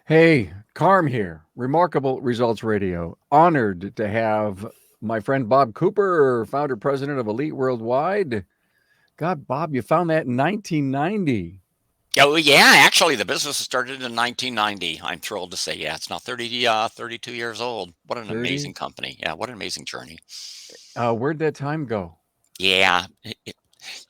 Hey, Carm here. Remarkable Results Radio. Honored to have my friend Bob Cooper, founder president of Elite Worldwide. God, Bob, you found that in 1990. Oh yeah, actually the business started in 1990. I'm thrilled to say, yeah, it's now 32 years old. What an 30. amazing company. Yeah, what an amazing journey. Where'd that time go? Yeah,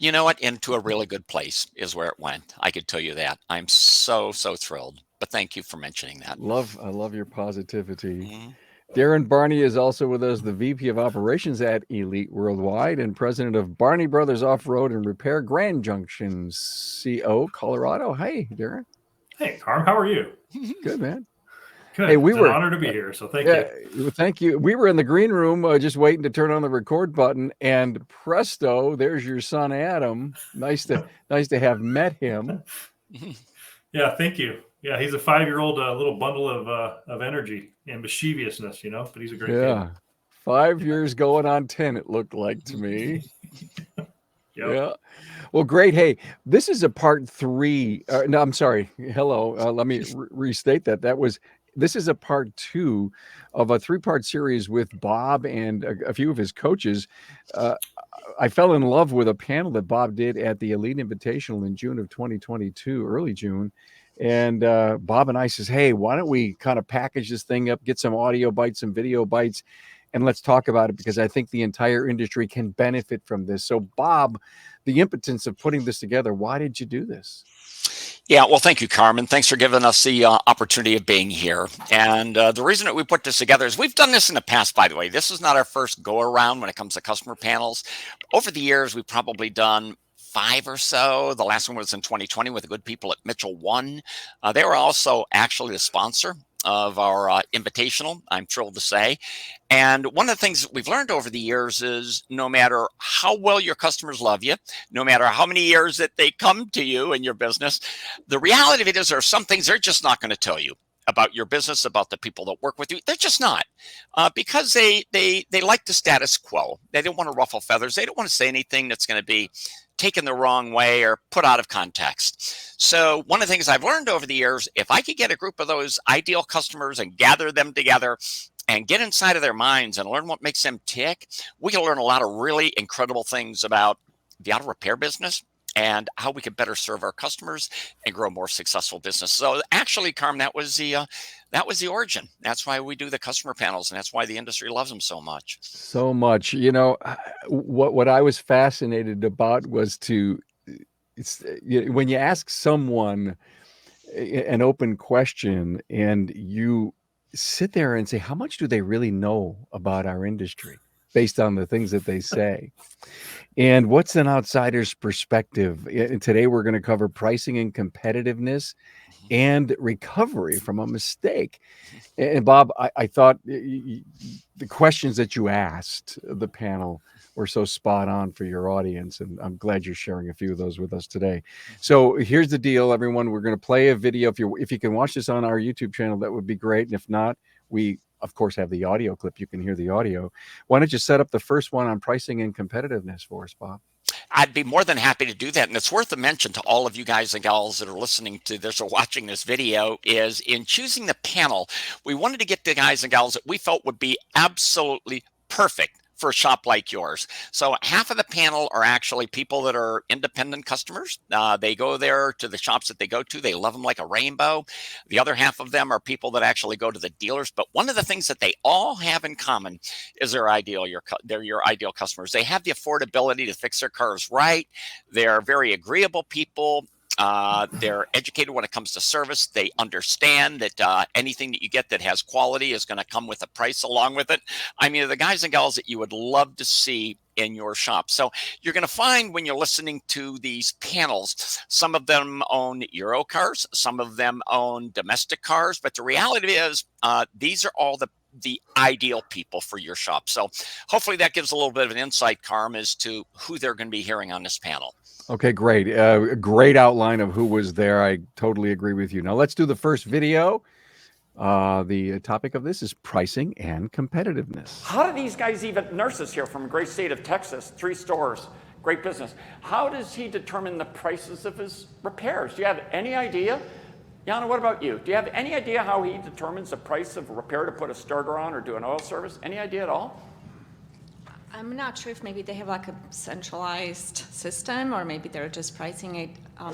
you know what? Into a really good place is where it went. I could tell you that. I'm so thrilled. But thank you for mentioning that. I love your positivity. Mhm. Barney is also with us, the VP of Operations at Elite Worldwide and president of Barney Brothers Off Road and Repair Grand Junction, CO, Colorado. Hey, Darrin. Hey, Carm, how are you? Good, man. Hey, Good. we It's an were honor to be here. So thank Yeah, you. well, thank you. We were in the green room just waiting to turn on the record button, and presto, there's your son Adam. Nice to have met him. Yeah, thank you. Yeah, he's a 5-year-old little bundle of energy and mischievousness, but he's a great kid. Yeah, 5 years going on 10. It looked like to me. Yep. Yeah. Well, great. Hey, this is a part three. No, I'm sorry. Hello. Let me restate that. This is a part two of a three-part series with Bob and a few of his coaches. Uh, I fell in love with a panel that Bob did at the Elite Invitational in June of 2022, early June. And Bob and I says, hey, why don't we kind of package this thing up, get some audio bites, some video bites, and let's talk about it because I think the entire industry can benefit from this. So, Bob, the impotence of putting this together, why did you do this? Yeah, well, thank you, Carmen. Thanks for giving us the opportunity of being here. And the reason that we put this together is we've done this in the past, by the way. This is not our first go around when it comes to customer panels. Over the years, we've probably done 5 or so. The last one was in 2020 with the good people at Mitchell One. They were also actually the sponsor of our invitational, I'm thrilled to say. And one of the things that we've learned over the years is no matter how well your customers love you, no matter how many years that they come to you in your business, the reality of it is there are some things they're just not going to tell you about your business, about the people that work with you. They're just not, because they like the status quo. They don't want to ruffle feathers. They don't want to say anything that's going to be taken the wrong way or put out of context. So one of the things I've learned over the years, if I could get a group of those ideal customers and gather them together and get inside of their minds and learn what makes them tick, we can learn a lot of really incredible things about the auto repair business and how we can better serve our customers and grow a more successful business. So actually, Carm, that was the origin. That's why we do the customer panels, and that's why the industry loves them so much. So much. What I was fascinated about was when you ask someone an open question and you sit there and say, how much do they really know about our industry based on the things that they say? And what's an outsider's perspective? And today we're going to cover pricing and competitiveness and recovery from a mistake. And Bob, I thought the questions that you asked the panel were so spot on for your audience, and I'm glad you're sharing a few of those with us today. So here's the deal, everyone. We're going to play a video. If you can watch this on our YouTube channel, that would be great. And if not, we of course have the audio clip. You can hear the audio. Why don't you set up the first one on pricing and competitiveness for us, Bob? I'd be more than happy to do that. And it's worth a mention to all of you guys and gals that are listening to this or watching this video is in choosing the panel, we wanted to get the guys and gals that we felt would be absolutely perfect for a shop like yours. So half of the panel are actually people that are independent customers. They go there to the shops that they go to. They love them like a rainbow. The other half of them are people that actually go to the dealers. But one of the things that they all have in common is they're your ideal customers. They have the affordability to fix their cars right. They're very agreeable people. They're educated when it comes to service. They understand that anything that you get that has quality is going to come with a price along with it. I mean, the guys and gals that you would love to see in your shop. So you're going to find when you're listening to these panels, some of them own Euro cars, some of them own domestic cars, but the reality is these are all the ideal people for your shop. So hopefully that gives a little bit of an insight, Carm, as to who they're going to be hearing on this panel. Okay, great. Great outline of who was there. I totally agree with you. Now let's do the first video. The topic of this is pricing and competitiveness. How do these guys, even nurses here from a great state of Texas, 3 stores, great business, how does he determine the prices of his repairs? Do you have any idea? Yana, what about you? Do you have any idea how he determines the price of a repair to put a starter on or do an oil service? Any idea at all? I'm not sure if maybe they have like a centralized system, or maybe they're just pricing it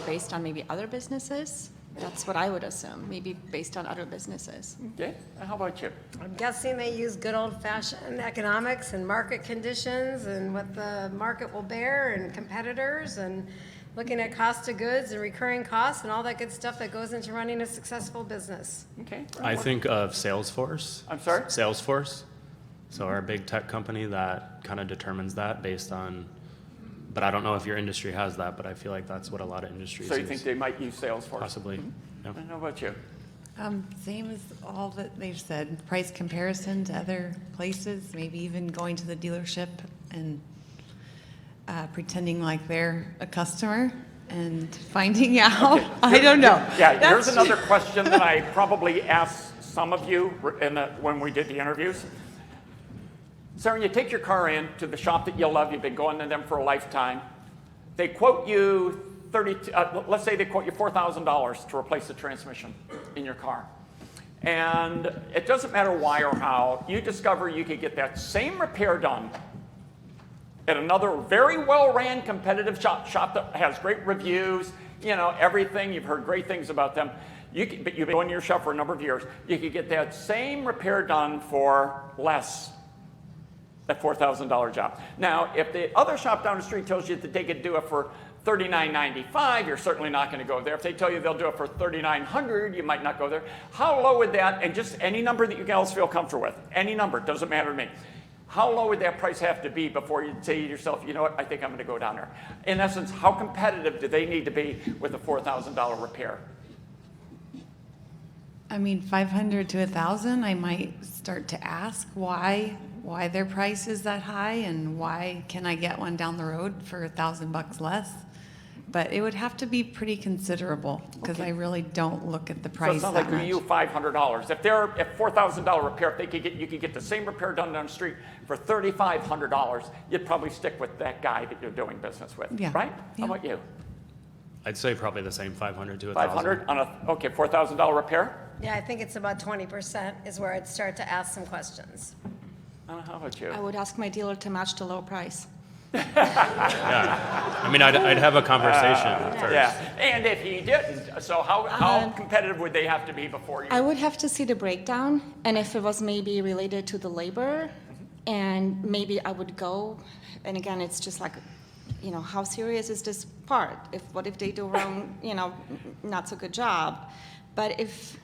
based on maybe other businesses. That's what I would assume, maybe based on other businesses. Okay, how about you? I'm guessing they use good old-fashioned economics and market conditions and what the market will bear and competitors and looking at cost of goods and recurring costs and all that good stuff that goes into running a successful business. Okay. I think of Salesforce. I'm sorry? Salesforce. So our big tech company that kind of determines that based on, but I don't know if your industry has that, but I feel like that's what a lot of industries So you use. think they might use Salesforce? Possibly. Yeah. And how about you? Same as all that they've said, price comparison to other places, maybe even going to the dealership and pretending like they're a customer and finding out. Okay. I don't know. Yeah, here's That's- another question that I probably asked some of you when we did the interviews. So when you take your car in to the shop that you love, you've been going to them for a lifetime, they quote you let's say they quote you $4,000 to replace the transmission in your car. And it doesn't matter why or how, you discover you could get that same repair done at another very well-ran competitive shop that has great reviews, you know, everything. You've heard great things about them. But you've been going to your shop for a number of years. You could get that same repair done for less. That $4,000 job. Now, if the other shop down the street tells you that they could do it for $39.95, you're certainly not going to go there. If they tell you they'll do it for $3,900, you might not go there. How low would that, and just any number that you guys feel comfortable with, any number, doesn't matter to me. How low would that price have to be before you say to yourself, you know what, I think I'm going to go down there? In essence, how competitive do they need to be with a $4,000 repair? I mean, 500 to 1,000, I might start to ask why their price is that high and why can I get one down the road for $1,000 less? But it would have to be pretty considerable because I really don't look at the So price it's not that like much. you $500. If they're at $4,000 repair, if you could get the same repair done down the street for $3,500, you'd probably stick with that guy that you're doing business with, Yeah. right? Yeah. How about you? I'd say probably the same 500 to 1,000. 500 on a $4,000 repair? Yeah, I think it's about 20% is where I'd start to ask some questions. How about you? I would ask my dealer to match the low price. Yeah. I mean, I'd have a conversation first. Yeah, and if he didn't, so how competitive would they have to be before you? I would have to see the breakdown, and if it was maybe related to the labor, and maybe I would go, and again, it's just like, you know, how serious is this part? What if they do wrong, you know, not so good job? But if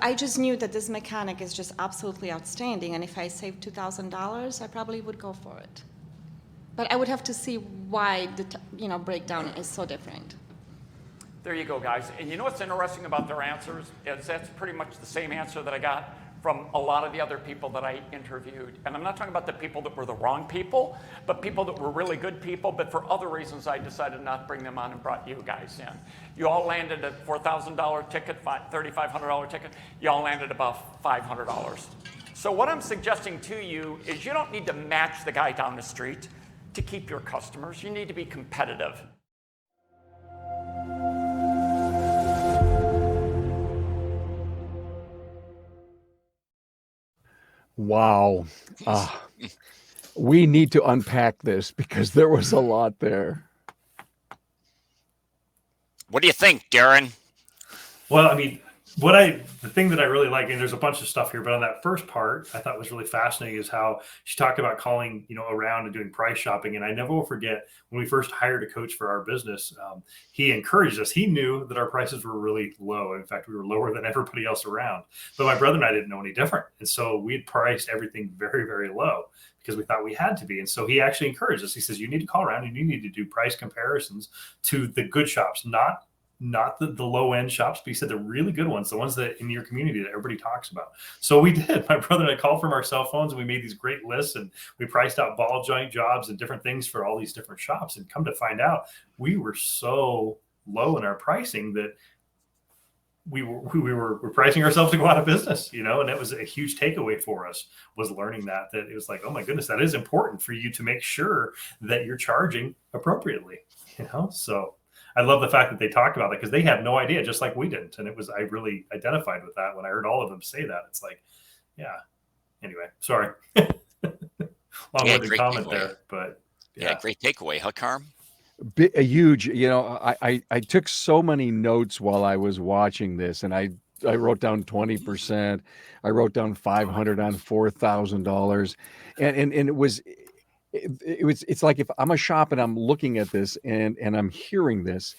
I just knew that this mechanic is just absolutely outstanding, and if I save $2,000, I probably would go for it. But I would have to see why the breakdown is so different. There you go, guys. And you know what's interesting about their answers is that's pretty much the same answer that I got from a lot of the other people that I interviewed. And I'm not talking about the people that were the wrong people, but people that were really good people, but for other reasons I decided not to bring them on and brought you guys in. You all landed at $4,000 ticket, $3,500 ticket. You all landed about $500. So what I'm suggesting to you is you don't need to match the guy down the street to keep your customers. You need to be competitive. Wow. We need to unpack this because there was a lot there. What do you think, Darrin? Well, I mean, the thing that I really like, and there's a bunch of stuff here, but on that first part, I thought was really fascinating is how she talked about calling, around and doing price shopping. And I never will forget when we first hired a coach for our business, he encouraged us. He knew that our prices were really low. In fact, we were lower than everybody else around. But my brother and I didn't know any different. And so we had priced everything very, very low because we thought we had to be. And so he actually encouraged us. He says, you need to call around and you need to do price comparisons to the good shops, not the low end shops, but he said the really good ones, the ones that in your community that everybody talks about. So we did. My brother and I called from our cell phones and we made these great lists and we priced out ball joint jobs and different things for all these different shops. And come to find out, we were so low in our pricing that we were pricing ourselves to go out of business, and that was a huge takeaway for us, was learning that it was like, oh my goodness, that is important for you to make sure that you're charging appropriately, so I love the fact that they talked about that because they had no idea, just like we didn't. And I really identified with that when I heard all of them say that. It's like, yeah. Anyway, sorry. Long-winded comment there, but yeah, great takeaway, huh, Carm? A huge, I took so many notes while I was watching this, and I wrote down 20%. I wrote down 500 on $4,000, and it's like if I'm a shop and I'm looking at this and I'm hearing this,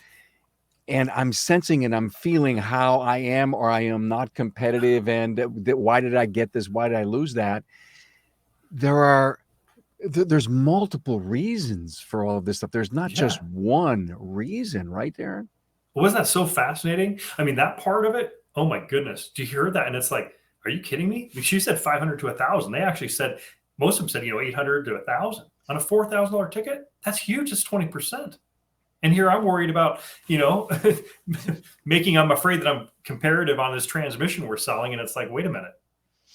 and I'm sensing and I'm feeling how I am or I am not competitive, and why did I get this? Why did I lose that? There's multiple reasons for all of this stuff. There's not just one reason, right, Darrin? Wasn't that so fascinating? I mean, that part of it, oh my goodness. Do you hear that? And it's like, are you kidding me? I mean, she said 500 to 1,000. They actually said, most of them said, 800 to 1,000 on a $4,000 ticket. That's huge. It's 20%. And here I'm worried about, I'm afraid that I'm comparative on this transmission we're selling. And it's like, wait a minute,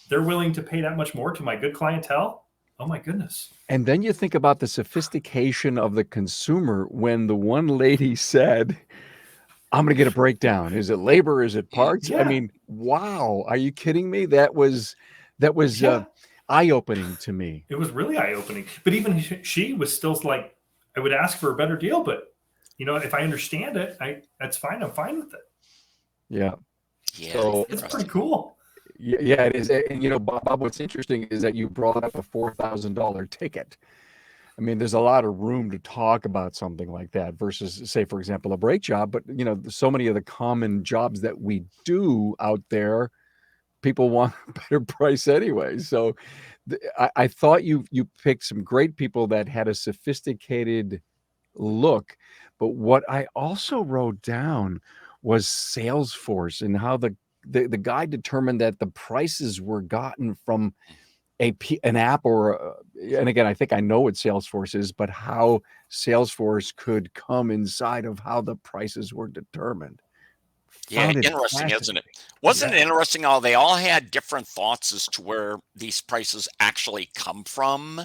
they're willing to pay that much more to my good clientele? Oh my goodness. And then you think about the sophistication of the consumer when the one lady said, I'm going to get a breakdown. Is it labor? Is it parts? Yeah. I mean, wow. Are you kidding me? That was eye-opening to me. It was really eye-opening. But even she was still like, I would ask for a better deal, but if I understand it, that's fine. I'm fine with it. Yeah. Yeah. So it's pretty cool. Yeah, it is. And Bob, what's interesting is that you brought up a $4,000 ticket. I mean, there's a lot of room to talk about something like that versus, say, for example, a brake job. But, so many of the common jobs that we do out there, people want a better price anyway. So I thought you picked some great people that had a sophisticated look. But what I also wrote down was Salesforce and how the guy determined that the prices were gotten from an app and again, I think I know what Salesforce is, but how Salesforce could come inside of how the prices were determined. Yeah, interesting, isn't it? Wasn't it interesting how they all had different thoughts as to where these prices actually come from?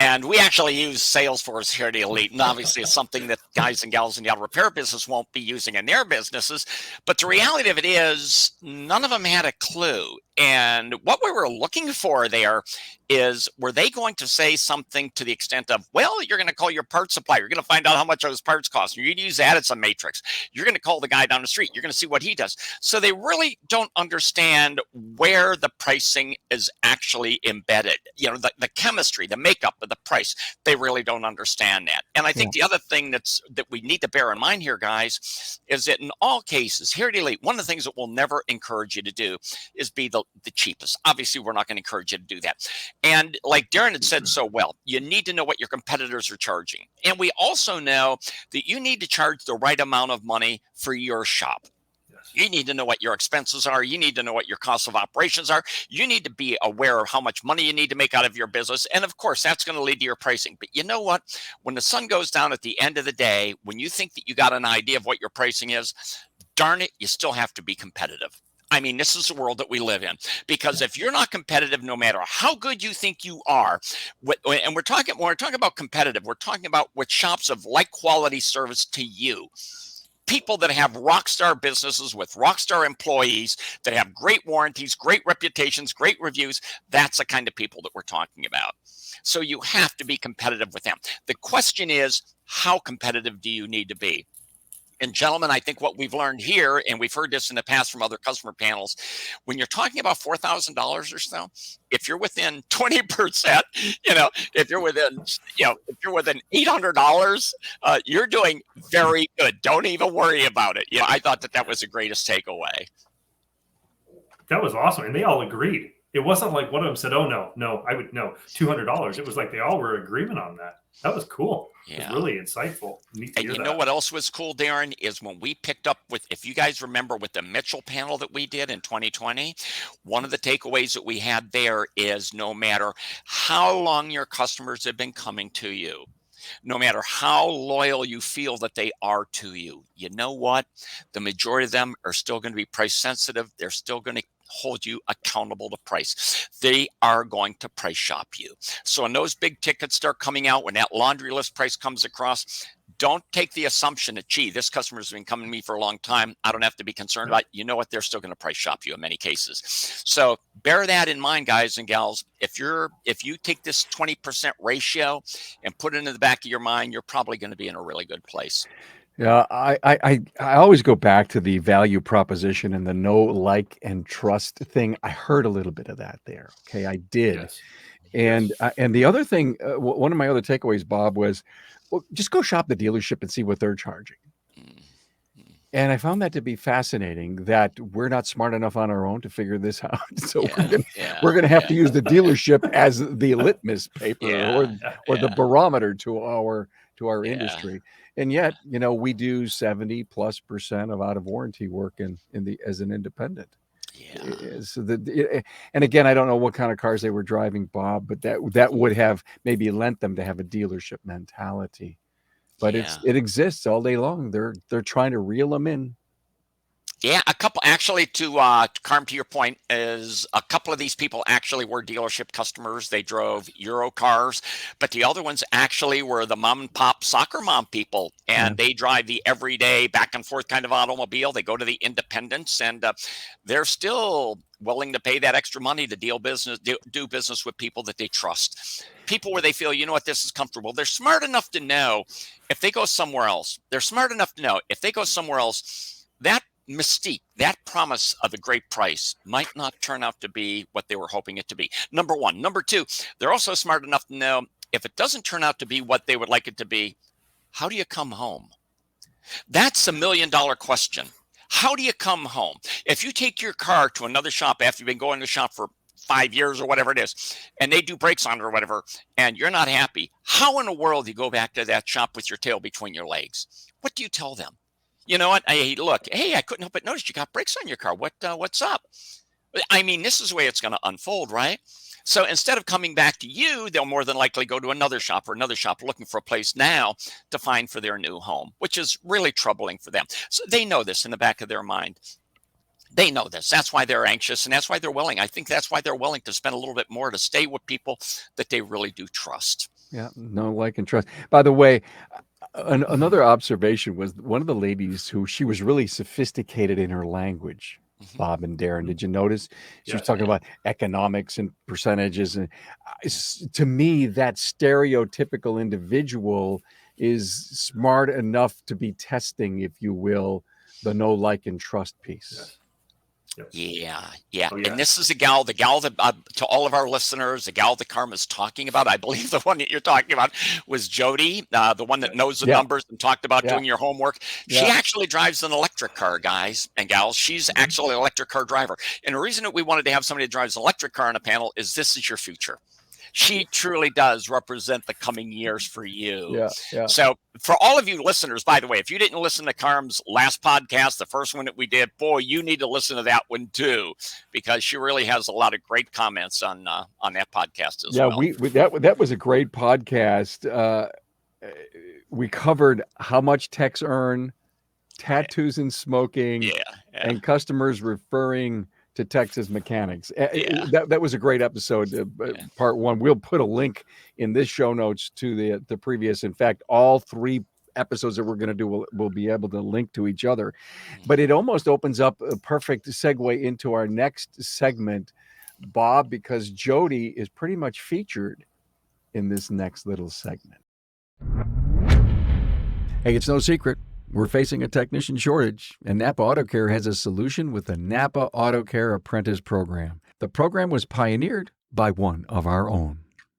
And we actually use Salesforce here at Elite, and obviously it's something that guys and gals in the auto repair business won't be using in their businesses. But the reality of it is none of them had a clue. And what we were looking for there is, were they going to say something to the extent of, well, you're going to call your parts supplier, you're going to find out how much those parts cost, you're going to use that as a matrix, you're going to call the guy down the street, you're going to see what he does. So they really don't understand where the pricing is actually embedded. The chemistry, the makeup of the price, they really don't understand that. And I think the other thing that we need to bear in mind here, guys, is that in all cases here at Elite, one of the things that we'll never encourage you to do is be the cheapest. Obviously, we're not going to encourage you to do that. And like Darrin had said so well, you need to know what your competitors are charging. And we also know that you need to charge the right amount of money for your shop. You need to know what your expenses are. You need to know what your costs of operations are. You need to be aware of how much money you need to make out of your business. And of course, that's going to lead to your pricing. But you know what? When the sun goes down at the end of the day, when you think that you got an idea of what your pricing is, darn it, you still have to be competitive. I mean, this is the world that we live in, because if you're not competitive, no matter how good you think you are, and when we're talking about competitive, we're talking about with shops of like quality service to you. People that have rock star businesses with rock star employees that have great warranties, great reputations, great reviews. That's the kind of people that we're talking about. So you have to be competitive with them. The question is, how competitive do you need to be? And gentlemen, I think what we've learned here, and we've heard this in the past from other customer panels, when you're talking about $4,000 or so, if you're within 20%, if you're within $800, you're doing very good. Don't even worry about it. I thought that was the greatest takeaway. That was awesome. And they all agreed. It wasn't like one of them said, oh, no, I would no, $200. It was like they all were in agreement on that. That was cool. Yeah. It was really insightful. And you know what else was cool, Darrin, is when we picked up with, if you guys remember with the Mitchell panel that we did in 2020, one of the takeaways that we had there is no matter how long your customers have been coming to you, no matter how loyal you feel that they are to you, you know what? The majority of them are still going to be price sensitive. They're still going to hold you accountable to price. They are going to price shop you. So when those big tickets start coming out, when that laundry list price comes across, don't take the assumption that, gee, this customer's been coming to me for a long time, I don't have to be concerned about it. You know what? They're still going to price shop you in many cases. So bear that in mind, guys and gals. If you take this 20% ratio and put it in the back of your mind, you're probably going to be in a really good place. Yeah, I always go back to the value proposition and the know, like, and trust thing. I heard a little bit of that there. Okay, I did. Yes. And and the other thing, one of my other takeaways, Bob, was, well, just go shop the dealership and see what they're charging. And I found that to be fascinating, that we're not smart enough on our own to figure this out. So we're gonna have to use the dealership as the litmus paper or the barometer to our industry. And yet, you know, we do 70+% of out of warranty work as an independent. So and again, I don't know what kind of cars they were driving, Bob, but that would have maybe lent them to have a dealership mentality. But it exists all day long. They're trying to reel them in. Yeah, a couple actually, to Carm, to your point, is a couple of these people actually were dealership customers. They drove Euro cars, but the other ones actually were the mom and pop soccer mom people, and they drive the everyday back and forth kind of automobile. They go to the independents, and they're still willing to pay that extra money to do business with people that they trust. People where they feel, you know what, this is comfortable. They're smart enough to know if they go somewhere else. That mystique, that promise of a great price might not turn out to be what they were hoping it to be. Number one. Number two, they're also smart enough to know if it doesn't turn out to be what they would like it to be, how do you come home? That's $1 million question. How do you come home? If you take your car to another shop after you've been going to the shop for 5 years or whatever it is, and they do brakes on it or whatever, and you're not happy, how in the world do you go back to that shop with your tail between your legs? What do you tell them? You know what? Hey, look, I couldn't help but notice you got brakes on your car. What's up? I mean, this is the way it's going to unfold, right? So instead of coming back to you, they'll more than likely go to another shop looking for a place now to find for their new home, which is really troubling for them. So they know this in the back of their mind. They know this. That's why they're anxious, and that's why they're willing. I think that's why they're willing to spend a little bit more to stay with people that they really do trust. Yeah, know, like, and trust. By the way, another observation was one of the ladies who she was really sophisticated in her language. Bob and Darrin, did you notice? She was talking about economics and percentages, and to me, that stereotypical individual is smart enough to be testing, if you will, the know, like, and trust piece. Yeah. And this is the gal that to all of our listeners, the gal that Karma's talking about, I believe the one that you're talking about was Jody, the one that knows the numbers and talked about doing your homework. She actually drives an electric car, guys and gals. She's actually an electric car driver. And the reason that we wanted to have somebody that drives an electric car on a panel is this is your future. She truly does represent the coming years for you. So for all of you listeners, by the way, if you didn't listen to Carm's last podcast, the first one that we did, boy, you need to listen to that one too, because she really has a lot of great comments on that podcast as well. That was a great podcast. We covered how much techs earn, tattoos and smoking, and customers referring to Texas mechanics. That was a great episode, part one. We'll put a link in this show notes to the previous. In fact, all 3 episodes that we're going to do will be able to link to each other. But it almost opens up a perfect segue into our next segment, Bob, because Jody is pretty much featured in this next little segment. Hey, it's no secret. We're facing a technician shortage, and Napa Auto Care has a solution with the Napa Auto Care Apprentice Program. The program was pioneered by one of our own.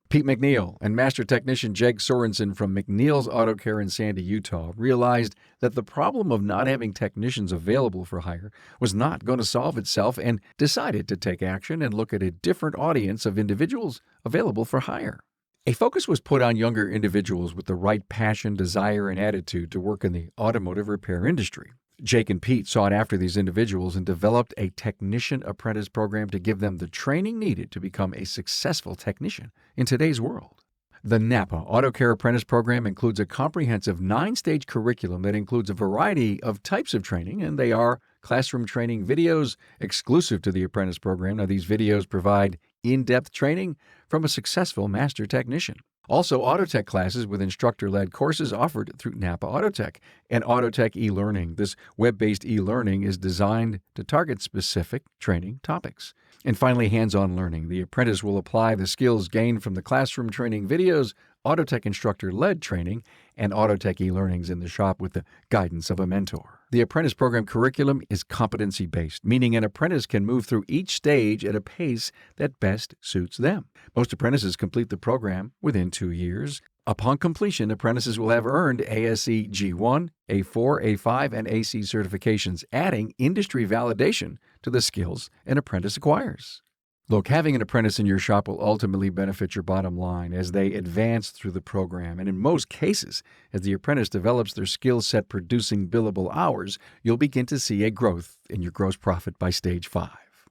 Pete McNeil and Master Technician Jake Sorensen from McNeil's Auto Care in Sandy, Utah, realized that the problem of not having technicians available for hire was not going to solve itself and decided to take action and look at a different audience of individuals available for hire. A focus was put on younger individuals with the right passion, desire, and attitude to work in the automotive repair industry. Jake and Pete sought after these individuals and developed a technician apprentice program to give them the training needed to become a successful technician in today's world. The Napa Auto Care Apprentice Program includes a comprehensive 9-stage curriculum that includes a variety of types of training, and they are classroom training videos exclusive to the apprentice program. Now, these videos provide in-depth training from a successful master technician. Also, Autotech classes with instructor-led courses offered through Napa Autotech and Autotech e-learning. This web-based e-learning is designed to target specific training topics. And finally, hands-on learning. The apprentice will apply the skills gained from the classroom training videos, Autotech instructor-led training, and Autotech e-learnings in the shop with the guidance of a mentor. The apprentice program curriculum is competency-based, meaning an apprentice can move through each stage at a pace that best suits them. Most apprentices complete the program within 2 years. Upon completion, apprentices will have earned ASE G1, A4, A5, and AC certifications, adding industry validation to the skills an apprentice acquires. Look, having an apprentice in your shop will ultimately benefit your bottom line as they advance through the program. And in most cases, as the apprentice develops their skill set producing billable hours, you'll begin to see a growth in your gross profit by stage 5.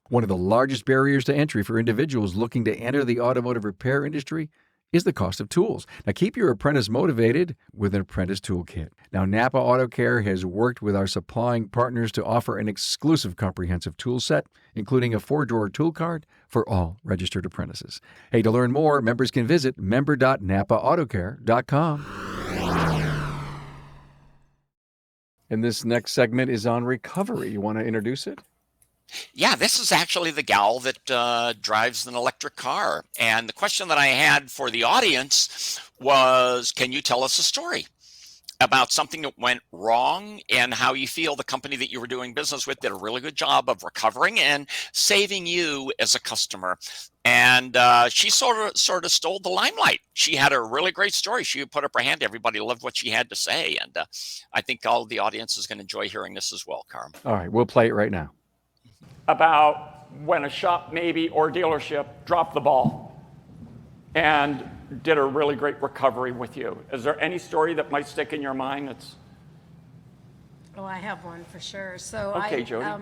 One of the largest barriers to entry for individuals looking to enter the automotive repair industry is the cost of tools. Now, keep your apprentice motivated with an apprentice toolkit. Now, Napa Auto Care has worked with our supplying partners to offer an exclusive comprehensive tool set, including a 4-drawer tool cart for all registered apprentices. Hey, to learn more, members can visit member.napaautocare.com. And this next segment is on recovery. You want to introduce it? Yeah, this is actually the gal that drives an electric car. And the question that I had for the audience was, can you tell us a story about something that went wrong and how you feel the company that you were doing business with did a really good job of recovering and saving you as a customer? And she sort of stole the limelight. She had a really great story. She would put up her hand. Everybody loved what she had to say. And I think all the audience is going to enjoy hearing this as well, Carm. All right, we'll play it right now. About when a shop maybe or dealership dropped the ball and did a really great recovery with you. Is there any story that might stick in your mind that's... Oh, I have one for sure. So Okay, Jody. I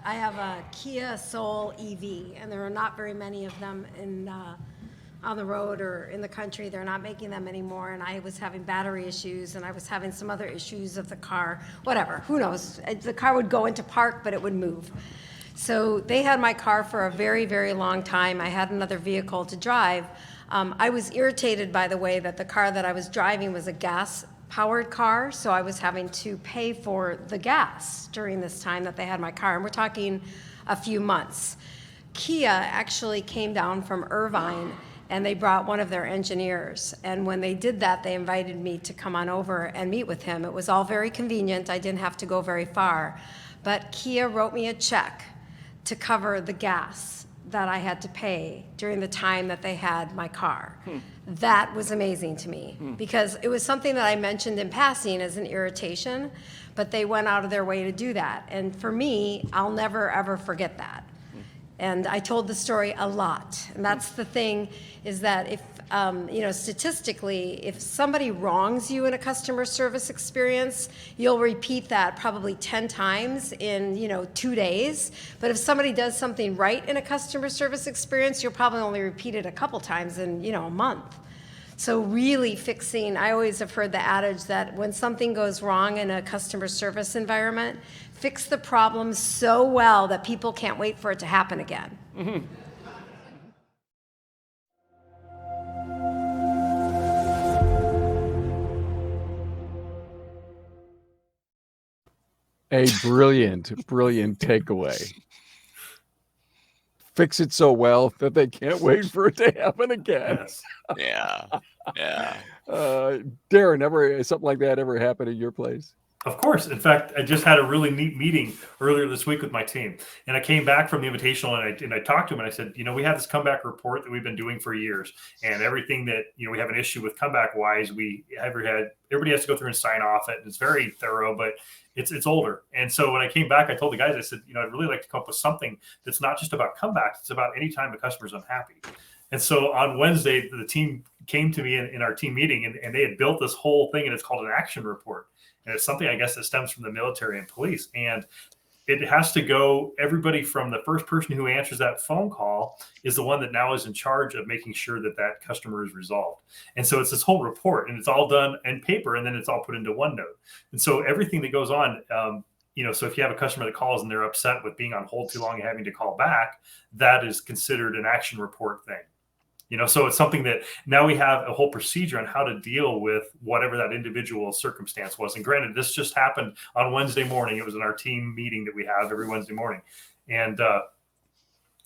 have a Kia Soul EV, and there are not very many of them on the road or in the country. They're not making them anymore, and I was having battery issues, and I was having some other issues of the car. Whatever, who knows? The car would go into park, but it would move. So they had my car for a very, very long time. I had another vehicle to drive. I was irritated by the way that the car that I was driving was a gas-powered car, so I was having to pay for the gas during this time that they had my car, and we're talking a few months. Kia actually came down from Irvine, and they brought one of their engineers, and when they did that, they invited me to come on over and meet with him. It was all very convenient. I didn't have to go very far, but Kia wrote me a check to cover the gas that I had to pay during the time that they had my car. That was amazing to me because it was something that I mentioned in passing as an irritation, but they went out of their way to do that. And for me, I'll never ever forget that. And I told the story a lot. And that's the thing, is that if, statistically, if somebody wrongs you in a customer service experience, you'll repeat that probably 10 times in, 2 days. But if somebody does something right in a customer service experience, you'll probably only repeat it a couple times in, a month. So really fixing, I always have heard the adage that when something goes wrong in a customer service environment, fix the problem so well that people can't wait for it to happen again. Mm-hmm. A brilliant, brilliant takeaway. Fix it so well that they can't wait for it to happen again. Yeah. Darrin, ever something like that ever happen at your place? Of course. In fact, I just had a really neat meeting earlier this week with my team, and I came back from the Invitational, and I talked to them, and I said, we have this comeback report that we've been doing for years, and everything that we have an issue with comeback wise, everybody has to go through and sign off it. And it's very thorough, but it's older. And so when I came back, I told the guys, I said, I'd really like to come up with something that's not just about comebacks; it's about any time the customer's unhappy. And so on Wednesday, the team came to me in our team meeting, and they had built this whole thing, and it's called an action report. And it's something, I guess, that stems from the military and police. And it has to go, everybody from the first person who answers that phone call is the one that now is in charge of making sure that that customer is resolved. And so it's this whole report, and it's all done in paper, and then it's all put into OneNote. And so everything that goes on, so if you have a customer that calls and they're upset with being on hold too long and having to call back, that is considered an action report thing. So it's something that now we have a whole procedure on how to deal with whatever that individual circumstance was. And granted, this just happened on Wednesday morning. It was in our team meeting that we have every Wednesday morning. And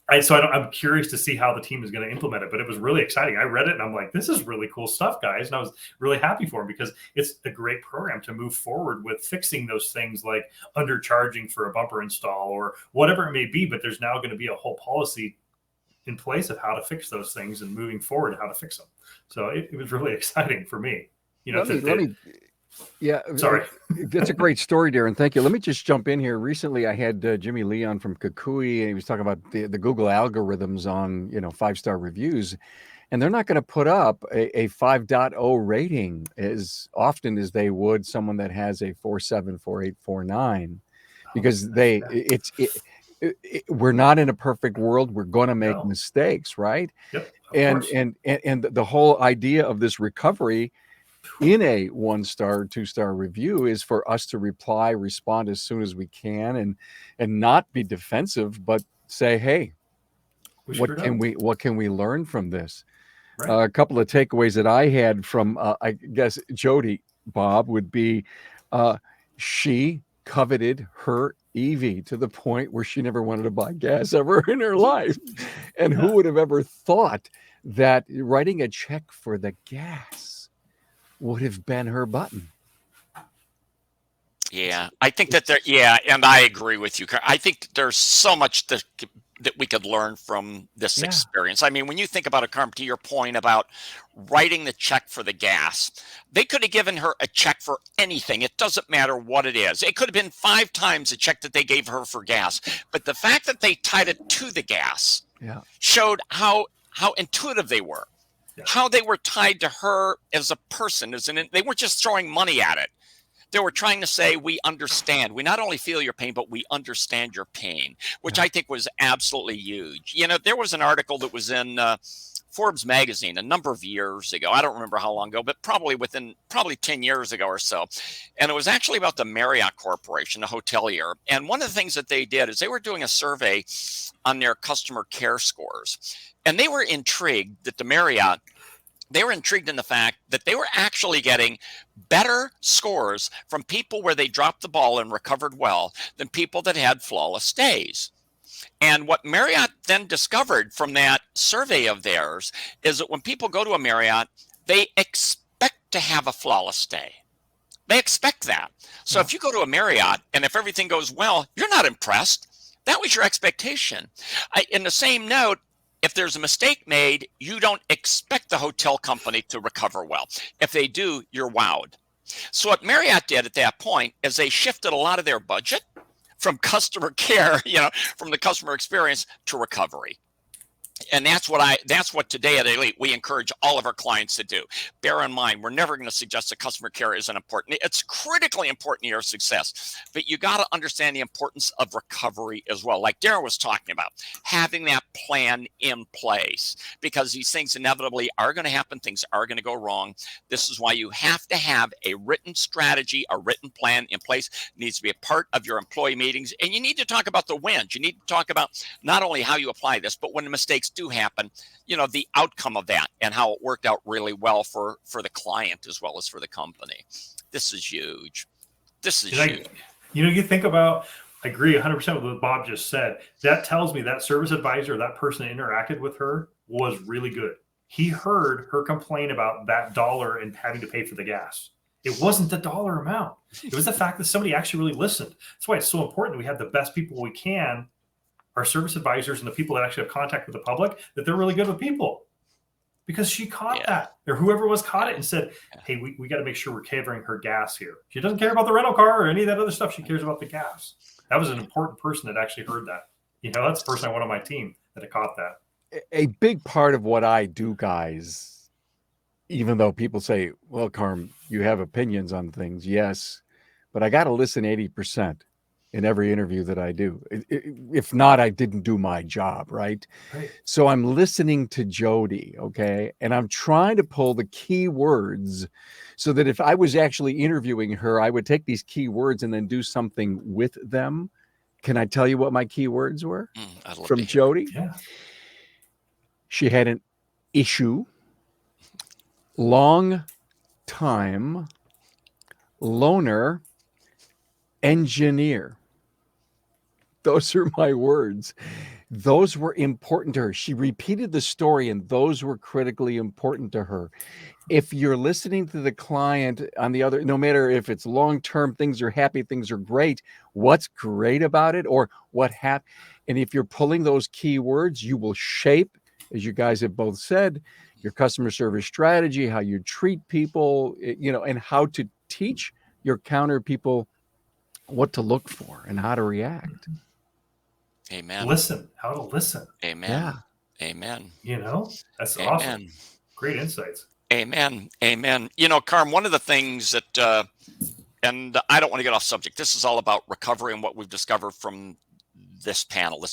I'm curious to see how the team is going to implement it, but it was really exciting. I read it and I'm like, this is really cool stuff, guys. And I was really happy for them because it's a great program to move forward with fixing those things like undercharging for a bumper install or whatever it may be. But there's now going to be a whole policy in place of how to fix those things and moving forward, how to fix them. So it was really exciting for me, Sorry. That's a great story, Darrin. Thank you. Let me just jump in here. Recently, I had Jimmy Leon from Kukui, and he was talking about the Google algorithms on, 5-star reviews. And they're not going to put up a 5.0 rating as often as they would someone that has a 4.7, 4.8, 4.9, because we're not in a perfect world. We're going to make mistakes, right? Yep, and the whole idea of this recovery in a 1-star, 2-star review is for us to respond as soon as we can and not be defensive, but say, hey, what can we learn from this? Right. A couple of takeaways that I had from, I guess, Jody, Bob, would be she coveted her EV to the point where she never wanted to buy gas ever in her life. And who would have ever thought that writing a check for the gas would have been her button? Yeah, I think that and I agree with you. I think there's so much that we could learn from this experience. I mean, when you think about it, Carm, to your point about writing the check for the gas, they could have given her a check for anything. It doesn't matter what it is. It could have been 5 times the check that they gave her for gas. But the fact that they tied it to the gas showed how intuitive they were, how they were tied to her as a person. They weren't just throwing money at it. They were trying to say, we understand. We not only feel your pain, but we understand your pain, which I think was absolutely huge. There was an article that was in Forbes magazine a number of years ago. I don't remember how long ago, but probably 10 years ago or so. And it was actually about the Marriott Corporation, the hotelier. And one of the things that they did is they were doing a survey on their customer care scores. And they were intrigued that they were intrigued in the fact that they were actually getting better scores from people where they dropped the ball and recovered well than people that had flawless stays. And what Marriott then discovered from that survey of theirs is that when people go to a Marriott, they expect to have a flawless stay. They expect that. So if you go to a Marriott and if everything goes well, you're not impressed. That was your expectation. In the same note, if there's a mistake made, you don't expect the hotel company to recover well. If they do, you're wowed. So what Marriott did at that point is they shifted a lot of their budget from customer care, from the customer experience to recovery. And that's what today at Elite we encourage all of our clients to do. Bear in mind, we're never going to suggest that customer care isn't important. It's critically important to your success, but you got to understand the importance of recovery as well. Like Darrin was talking about, having that plan in place, because these things inevitably are going to happen. Things are going to go wrong. This is why you have to have a written strategy, a written plan in place. It needs to be a part of your employee meetings. And you need to talk about the wins. You need to talk about not only how you apply this, but when the mistakes do happen, the outcome of that and how it worked out really well for the client as well as for the company. This is huge. Huge. You think about, I agree 100% with what Bob just said. That tells me that service advisor, that person that interacted with her was really good. He heard her complain about that dollar and having to pay for the gas. It wasn't the dollar amount. It was the fact that somebody actually really listened. That's why it's so important that we have the best people we can, our service advisors and the people that actually have contact with the public, that they're really good with people. Because she caught that, or whoever was caught it and said, hey, we got to make sure we're covering her gas here. She doesn't care about the rental car or any of that other stuff. She cares about the gas. That was an important person that actually heard that. That's the person I want on my team that caught that. A big part of what I do, guys, even though people say, well, Carm, you have opinions on things. Yes, but I got to listen 80%. in every interview that I do. If not, I didn't do my job, right? Right. So I'm listening to Jody, okay? And I'm trying to pull the key words so that if I was actually interviewing her, I would take these key words and then do something with them. Can I tell you what my key words were I'd love from to hear. Jody? Yeah. She had an issue, long time, loner, engineer. Those are my words. Those were important to her. She repeated the story, and those were critically important to her. If you're listening to the client on the other, no matter if it's long-term, things are happy, things are great, what's great about it or what happened. And if you're pulling those key words, you will shape, as you guys have both said, your customer service strategy, how you treat people, and how to teach your counter people what to look for and how to react. Amen. Listen, how to listen. Amen. Yeah. Amen. That's Amen. awesome. Great insights. Amen. Amen. Carm, one of the things that, and I don't want to get off subject. This is all about recovery and what we've discovered from this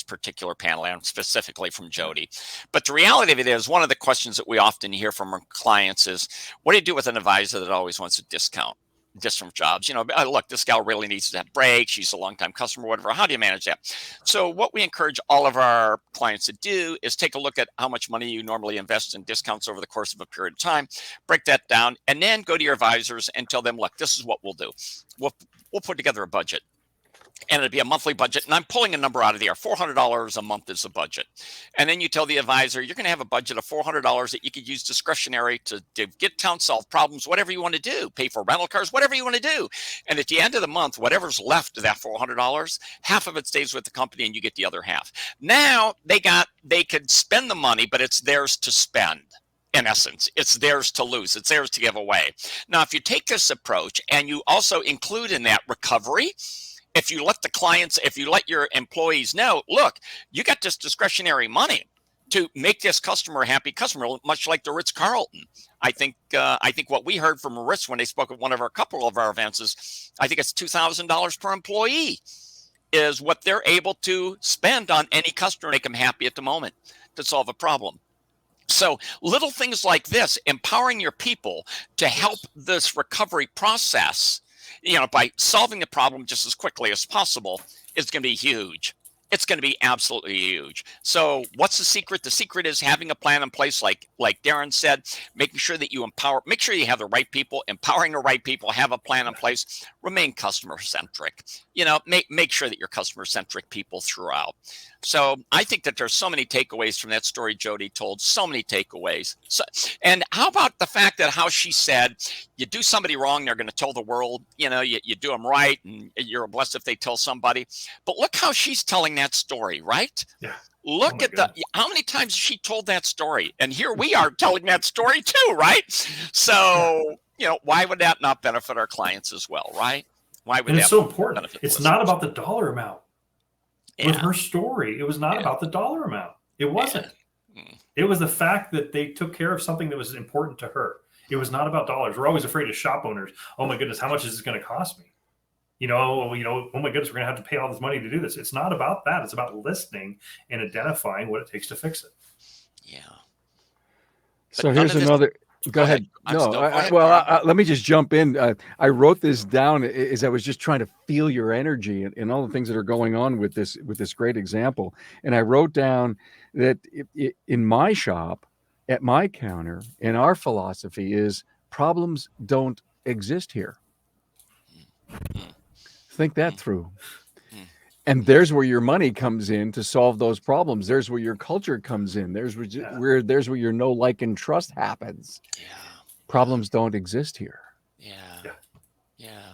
particular panel, and specifically from Jody. But the reality of it is, one of the questions that we often hear from our clients is, what do you do with an advisor that always wants a discount? Different jobs, look, this gal really needs to have breaks. She's a longtime customer, whatever. How do you manage that? So what we encourage all of our clients to do is take a look at how much money you normally invest in discounts over the course of a period of time, break that down, and then go to your advisors and tell them, look, this is what we'll do. We'll put together a budget. And it'd be a monthly budget. And I'm pulling a number out of the air. $400 a month is the budget. And then you tell the advisor, you're going to have a budget of $400 that you could use discretionary to get town, solve problems, whatever you want to do, pay for rental cars, whatever you want to do. And at the end of the month, whatever's left of that $400, half of it stays with the company and you get the other half. Now they could spend the money, but it's theirs to spend. In essence, it's theirs to lose. It's theirs to give away. Now, if you take this approach and you also include in that recovery, if you let your employees know, look, you got this discretionary money to make this customer a happy customer, much like the Ritz-Carlton. I think what we heard from Ritz when they spoke at a couple of our events is, I think it's $2,000 per employee is what they're able to spend on any customer, make them happy at the moment to solve a problem. So little things like this, empowering your people to help this recovery process, by solving the problem just as quickly as possible, is going to be huge. It's going to be absolutely huge. So what's the secret? The secret is having a plan in place, like Darrin said, making sure that you make sure you have the right people, empowering the right people, have a plan in place, remain customer centric, make sure that you're customer centric people throughout. So I think that there's so many takeaways from that story Jody told, so many takeaways. So, and how about the fact that how she said, you do somebody wrong, they're going to tell the world, you do them right, and you're blessed if they tell somebody. But look how she's telling that story, right? Yeah. Look at how many times she told that story. And here we are telling that story too, right? So, why would that not benefit our clients as well, right? Why would and that it's so important. benefit It's listeners? not about the dollar amount. With Yeah. her story, it was not about the dollar amount. It wasn't. Mm. It was the fact that they took care of something that was important to her. It was not about dollars. We're always afraid as shop owners. Oh my goodness, how much is this going to cost me? Oh my goodness, we're going to have to pay all this money to do this. It's not about that. It's about listening and identifying what it takes to fix it. Yeah. So here's another. Go ahead. Go ahead, Let me just jump in. I wrote this down as I was just trying to feel your energy and all the things that are going on with this great example. And I wrote down that in my shop, at my counter, and our philosophy is problems don't exist here. Think that through. And there's where your money comes in to solve those problems. There's where your culture comes in. There's where your know, like, and trust happens. Yeah. Problems don't exist here. Yeah.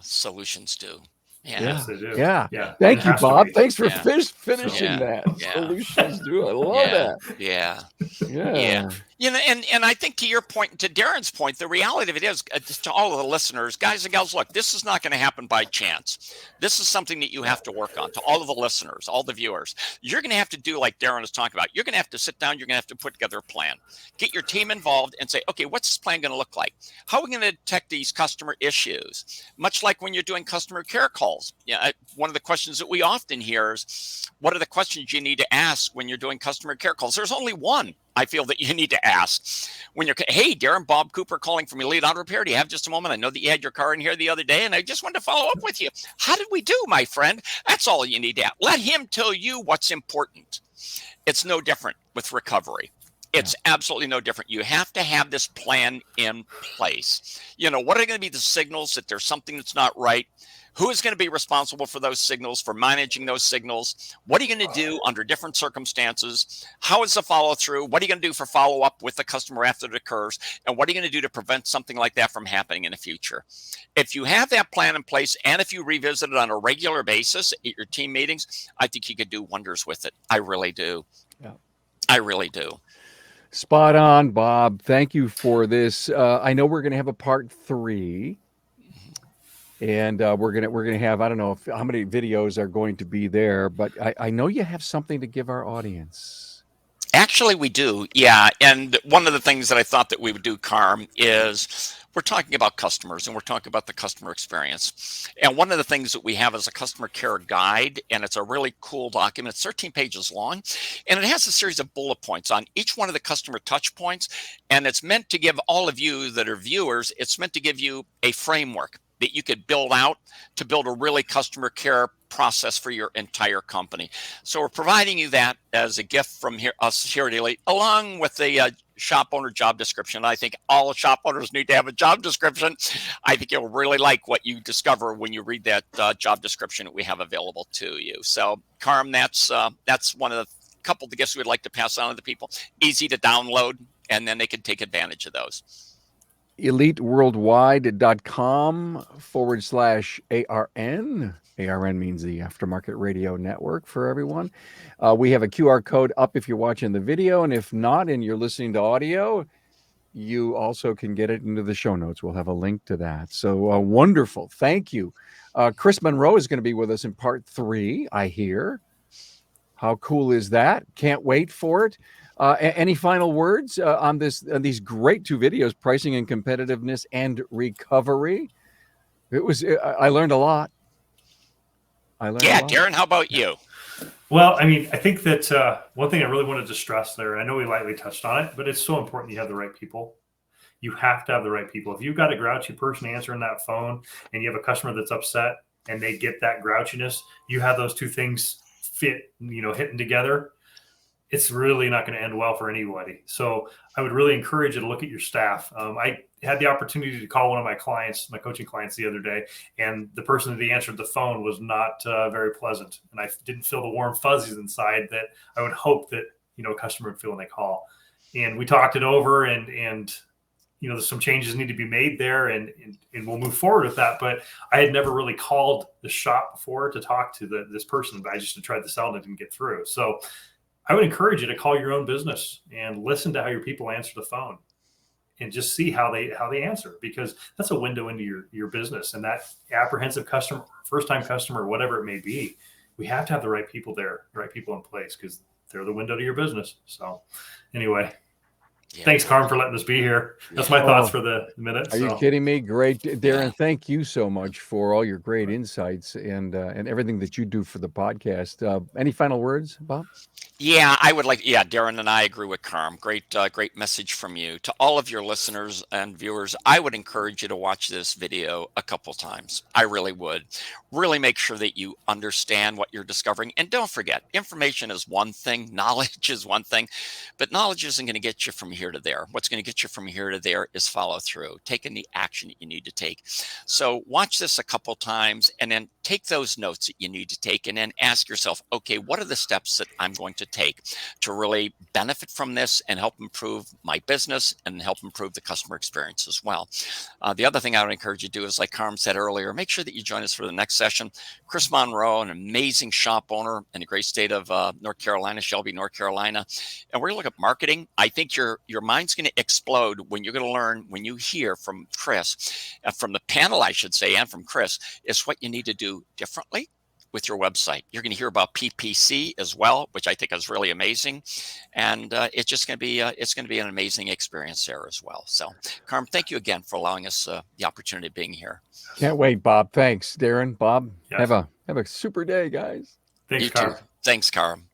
Solutions do. Yeah. Yes, they do. Yeah. Yeah. Thank It you, has to Bob. be. Thanks for Yeah. finishing Yeah. that. Yeah. Solutions do. I love that. Yeah. Yeah. You know, and I think to your point, to Darren's point, the reality of it is, just to all of the listeners, guys and gals, look, this is not going to happen by chance. This is something that you have to work on. To all of the listeners, all the viewers, you're going to have to do like Darrin is talking about. You're going to have to sit down. You're going to have to put together a plan. Get your team involved and say, okay, what's this plan going to look like? How are we going to detect these customer issues? Much like when you're doing customer care calls. Yeah, one of the questions that we often hear is, what are the questions you need to ask when you're doing customer care calls? There's only one I feel that you need to ask when you're, hey, Darrin, Bob Cooper calling from Elite Auto Repair. Do you have just a moment? I know that you had your car in here the other day, and I just wanted to follow up with you. How did we do, my friend? That's all you need to ask. Let him tell you what's important. It's no different with recovery. It's absolutely no different. You have to have this plan in place. You know, what are going to be the signals that there's something that's not right? Who is going to be responsible for those signals, for managing those signals? What are you going to do under different circumstances? How is the follow through? What are you going to do for follow up with the customer after it occurs? And what are you going to do to prevent something like that from happening in the future? If you have that plan in place, and if you revisit it on a regular basis at your team meetings, I think you could do wonders with it. I really do. Yeah. I really do. Spot on, Bob. Thank you for this. I know we're going to have a part 3. And we're gonna have, I don't know how many videos are going to be there, but I know you have something to give our audience. Actually, we do, yeah. And one of the things that I thought that we would do, Carm, is we're talking about customers and we're talking about the customer experience. And one of the things that we have is a customer care guide, and it's a really cool document. It's 13 pages long, and it has a series of bullet points on each one of the customer touch points. And it's meant to give all of you that are viewers, it's meant to give you a framework that you could build out to build a really customer care process for your entire company. So we're providing you that as a gift from us here at Elite, along with the shop owner job description. I think all shop owners need to have a job description. I think you'll really like what you discover when you read that job description that we have available to you. So, Carm, that's one of the couple of the gifts we'd like to pass on to the people. Easy to download, and then they can take advantage of those. EliteWorldwide.com/ARN. ARN means the Aftermarket Radio Network for everyone. We have a QR code up if you're watching the video, and if not, and you're listening to audio, you also can get it into the show notes. We'll have a link to that. So wonderful. Thank you. Chris Monroe is going to be with us in part 3, I hear. How cool is that? Can't wait for it. Any final words on these great 2 videos, pricing and competitiveness and recovery? I learned a lot. Darrin, how about you? Well, I mean, I think that one thing I really wanted to stress there, I know we lightly touched on it, but it's so important you have the right people. You have to have the right people. If you've got a grouchy person answering that phone and you have a customer that's upset and they get that grouchiness, you have those 2 things hitting together, it's really not going to end well for anybody. So I would really encourage you to look at your staff. I had the opportunity to call one of my clients, my coaching clients, the other day, and the person that answered the phone was not very pleasant. And I didn't feel the warm fuzzies inside that I would hope that, a customer would feel when they call. And we talked it over, and there's some changes need to be made there, and we'll move forward with that. But I had never really called the shop before to talk to this person, but I just tried to sell and it didn't get through. So I would encourage you to call your own business and listen to how your people answer the phone and just see how they answer, because that's a window into your business. And that apprehensive customer, first-time customer, whatever it may be, we have to have the right people there, the right people in place, because they're the window to your business. So anyway, thanks, Carm, for letting us be here. That's my thoughts for the minute. Are you kidding me? Great. Darrin, thank you so much for all your great insights and everything that you do for the podcast. Any final words, Bob? Yeah, I would like, Darrin and I agree with Carm. Great message from you. To all of your listeners and viewers, I would encourage you to watch this video a couple times. I really would. Really make sure that you understand what you're discovering. And don't forget, information is one thing, knowledge is one thing, but knowledge isn't going to get you from here to there. What's going to get you from here to there is follow through, taking the action that you need to take. So watch this a couple times and then take those notes that you need to take and then ask yourself, okay, what are the steps that I'm going to take to really benefit from this and help improve my business and help improve the customer experience as well. The other thing I would encourage you to do is, like Carm said earlier, make sure that you join us for the next session. Chris Monroe, an amazing shop owner in the great state of North Carolina, Shelby, North Carolina. And we're going to look at marketing. I think your mind's going to explode when you're going to learn, when you hear from Chris, from the panel, I should say, and from Chris, is what you need to do differently with your website. You're going to hear about PPC as well, which I think is really amazing. And it's just going to be an amazing experience there as well. So, Carm, thank you again for allowing us the opportunity of being here. Can't wait, Bob. Thanks, Darrin. Bob, Yes. have a super day, guys. Thanks, You Carm. too. Thanks, Carm.